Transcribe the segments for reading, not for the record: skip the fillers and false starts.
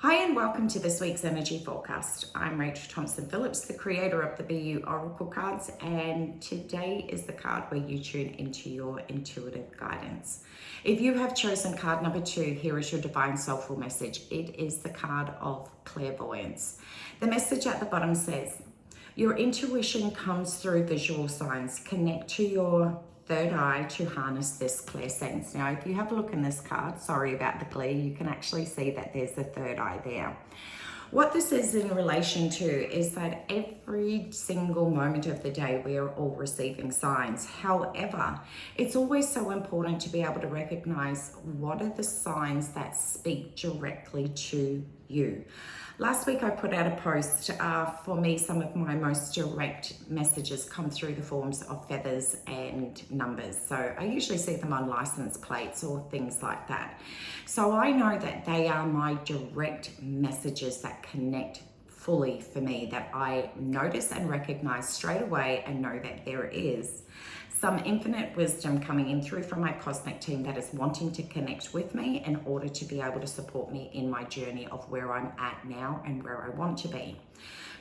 Hi and welcome to this week's energy forecast. I'm Rachael Thompson Phillips, the creator of the BEYOU Oracle Cards, and today is the card where you tune into your intuitive guidance. If you have chosen card number 2, here is your divine soulful message. It is the card of clairvoyance. The message at the bottom says, your intuition comes through visual signs. Connect to your third eye to harness this clairsense. Now, if you have a look in this card, sorry about the glare, you can actually see that there's a third eye there. What this is in relation to is that every single moment of the day, we are all receiving signs. However, it's always so important to be able to recognize what are the signs that speak directly to you. Last week I put out a post. For me, some of my most direct messages come through the forms of feathers and numbers. So I usually see them on license plates or things like that. So I know that they are my direct messages that connect fully for me, that I notice and recognize straight away and know that there is some infinite wisdom coming in through from my cosmic team that is wanting to connect with me in order to be able to support me in my journey of where I'm at now and where I want to be.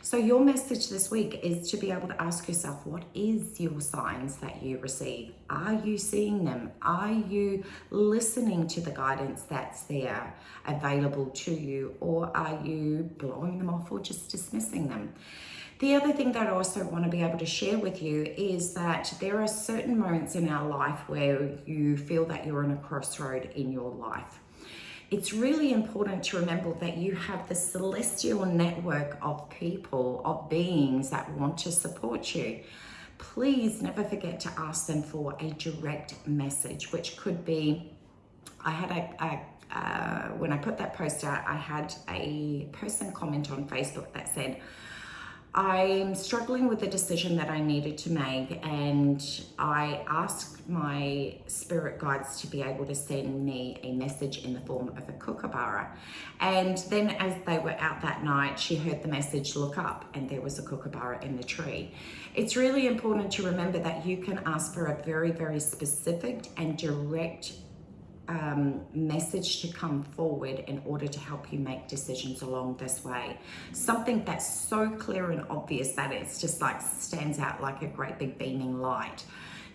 So your message this week is to be able to ask yourself, what is your signs that you receive? Are you seeing them? Are you listening to the guidance that's there available to you? Or are you blowing them off or just dismissing them? The other thing that I also want to be able to share with you is that there are certain moments in our life where you feel that you're in a crossroad in your life. It's really important to remember that you have the celestial network of people, of beings that want to support you. Please never forget to ask them for a direct message, which could be, I had when I put that post out, I had a person comment on Facebook that said, I'm struggling with the decision that I needed to make, and I asked my spirit guides to be able to send me a message in the form of a kookaburra. And then as they were out that night, she heard the message, look up, and there was a kookaburra in the tree. It's really important to remember that you can ask for a very, very specific and direct message to come forward in order to help you make decisions along this way. Something that's so clear and obvious that it's just like stands out like a great big beaming light.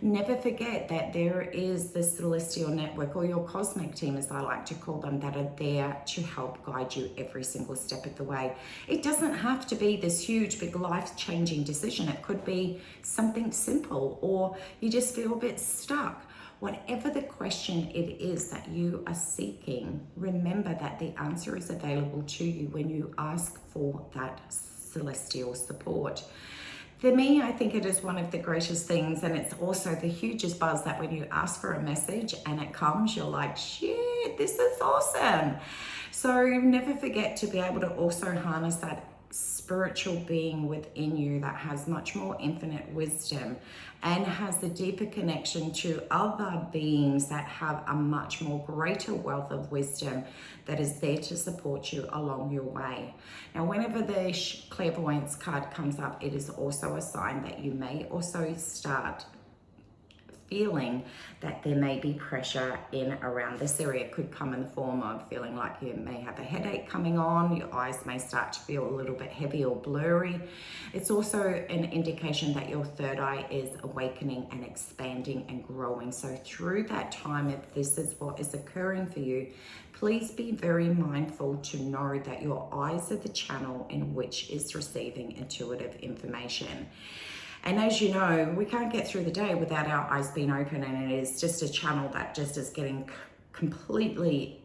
Never forget that there is this celestial network, or your cosmic team as I like to call them, that are there to help guide you every single step of the way. It doesn't have to be this huge big life-changing decision. It could be something simple, or you just feel a bit stuck. Whatever the question it is that you are seeking, remember that the answer is available to you when you ask for that celestial support. For me, I think it is one of the greatest things, and it's also the hugest buzz that when you ask for a message and it comes, you're like, shit, this is awesome. So never forget to be able to also harness that spiritual being within you that has much more infinite wisdom and has a deeper connection to other beings that have a much more greater wealth of wisdom that is there to support you along your way. Now, whenever the clairvoyance card comes up, it is also a sign that you may also start feeling that there may be pressure in around this area. It could come in the form of feeling like you may have a headache coming on, your eyes may start to feel a little bit heavy or blurry. It's also an indication that your third eye is awakening and expanding and growing. So through that time, if this is what is occurring for you, please be very mindful to know that your eyes are the channel in which is receiving intuitive information. And as you know, we can't get through the day without our eyes being open, and it is just a channel that just is getting completely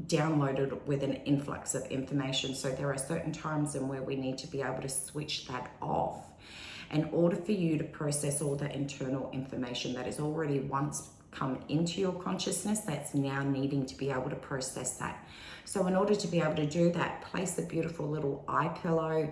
downloaded with an influx of information. So there are certain times in where we need to be able to switch that off in order for you to process all the internal information that is already once come into your consciousness that's now needing to be able to process that. So in order to be able to do that, place a beautiful little eye pillow.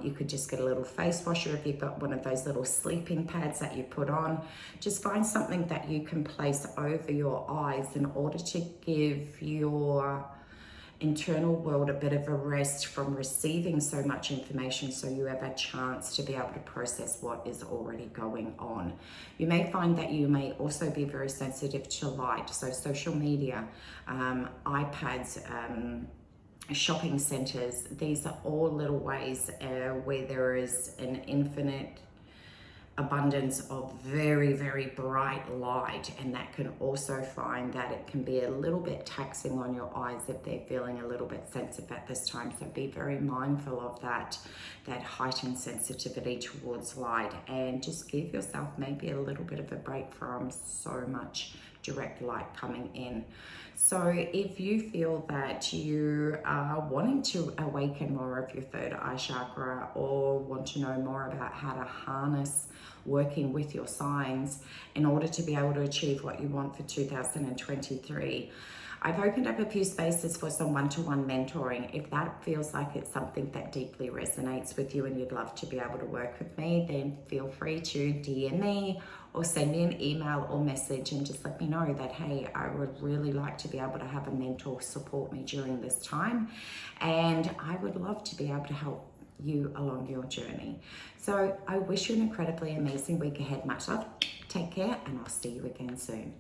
You could just get a little face washer if you've got one of those little sleeping pads that you put on. Just find something that you can place over your eyes in order to give your internal world a bit of a rest from receiving so much information, so you have a chance to be able to process what is already going on. You may find that you may also be very sensitive to light, so social media, iPads, shopping centers. These are all little ways where there is an infinite abundance of very, very bright light, and that can also find that it can be a little bit taxing on your eyes if they're feeling a little bit sensitive at this time. So be very mindful of that heightened sensitivity towards light, and just give yourself maybe a little bit of a break from so much direct light coming in. So if you feel that you are wanting to awaken more of your third eye chakra, or want to know more about how to harness working with your signs in order to be able to achieve what you want for 2023, I've opened up a few spaces for some one-to-one mentoring. If that feels like it's something that deeply resonates with you and you'd love to be able to work with me, then feel free to DM me or send me an email or message and just let me know that, hey, I would really like to be able to have a mentor support me during this time, and I would love to be able to help you along your journey. So I wish you an incredibly amazing week ahead. Much love, take care, and I'll see you again soon.